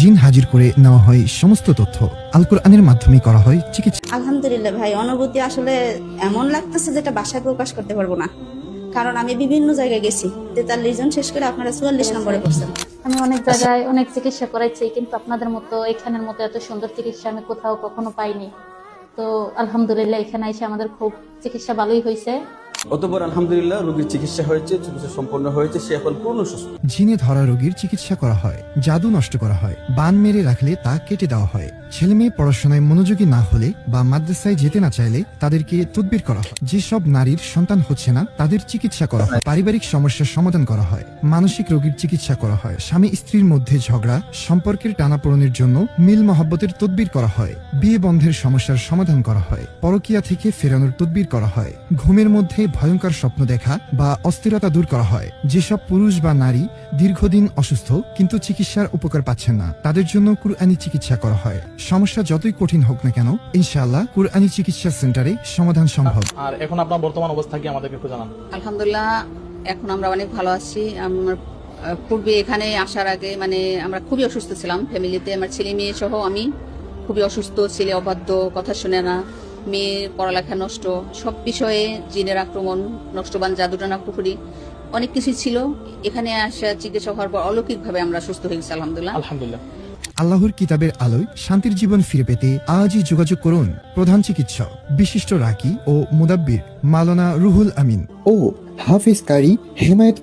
জিন হাজির করে নেওয়া হয় সমস্ত তথ্য। আল কোরআনের মাধ্যমে করা হয় চিকিৎসা। আলহামদুলিল্লাহ ভাই, অনুভূতি আসলে এমন লাগতেছে যেটা ভাষায় প্রকাশ করতে পারবো না, কারণ আমি বিভিন্ন জায়গায় গেছি। 43 জন শেষ করে আপনারা 44 নম্বরে পড়ছেন। আমি অনেক জায়গায় অনেক চিকিৎসা করাইছি, কিন্তু আপনাদের মতো এখানের মতো এত সুন্দর চিকিৎসা আমি কোথাও কখনো পাইনি। তো আলহামদুলিল্লাহ এখানে এসে আমাদের খুব চিকিৎসা ভালোই হয়েছে। অতঃপর আলহামদুলিল্লাহ রোগীর চিকিৎসা হয়েছে, চিকিৎসা সম্পন্ন হয়েছে, সে এখন পূর্ণ সুস্থ। জিনে ধরা রোগীর চিকিৎসা করা হয়, জাদু নষ্ট করা হয়, বান মেরে রাখলে তা কেটে দেওয়া হয়, ছেলে মেয়ে পড়াশোনায় মনোযোগী না হলে বা মাদ্রাসায় যেতে না চাইলে তাদেরকে তদবির করা হয়, যেসব নারীর সন্তান হচ্ছে না তাদের চিকিৎসা করা হয়, পারিবারিক সমস্যার সমাধান করা হয়, মানসিক রোগীর চিকিৎসা করা হয়, স্বামী স্ত্রীর মধ্যে ঝগড়া সম্পর্কের টানাপোড়েনের জন্য মিল মহব্বতের তদবির করা হয়, বিয়ে বন্ধের সমস্যার সমাধান করা হয়, পরকীয়া থেকে ফেরানোর তদবির করা হয়, ঘুমের মধ্যে ভয়ঙ্কর স্বপ্ন দেখা বা অস্থিরতা দূর করা হয়। যেসব পুরুষ বা নারী দীর্ঘদিন অসুস্থ কিন্তু চিকিৎসার উপকার পাচ্ছেন না তাদের জন্য কুরআনী চিকিৎসা করা হয়। সমস্যা যতই কঠিন হোক না কেন ইনশাআল্লাহ কুরআনী চিকিৎসা সেন্টারে সমাধান সম্ভব। আর এখন আপনার বর্তমান অবস্থা কি আমাদেরকে একটু জানান। আলহামদুলিল্লাহ এখন আমরা অনেক ভালো আছি। আমার পূর্বে এখানে আসার আগে আমরা খুবই অসুস্থ ছিলাম ফ্যামিলিতে, আমার ছেলে মেয়ে সহ আমি খুবই অসুস্থ। ছেলে অবাধ্য, কথা শুনে না, মেয়ের পড়ালেখা নষ্ট, সব বিষয়ে জিনের আক্রমণ, নষ্টবান জাদুটানা পুকুরি অনেক কিছু ছিল। এখানে আসা চিকিৎসা হওয়ার পর অলৌকিকভাবে আমরা সুস্থ হয়ে গেছি আলহামদুলিল্লাহ। আলহামদুলিল্লাহ। আল্লাহর কিতাবের আলোয় শান্তির জীবন ফিরে পেতে আজই যোগাযোগ করুন প্রধান চিকিৎসক বিশিষ্ট রাকি ও মুদাব্বির মাওলানা রুহুল আমিন ও হাফিজ কারি হেমায়েত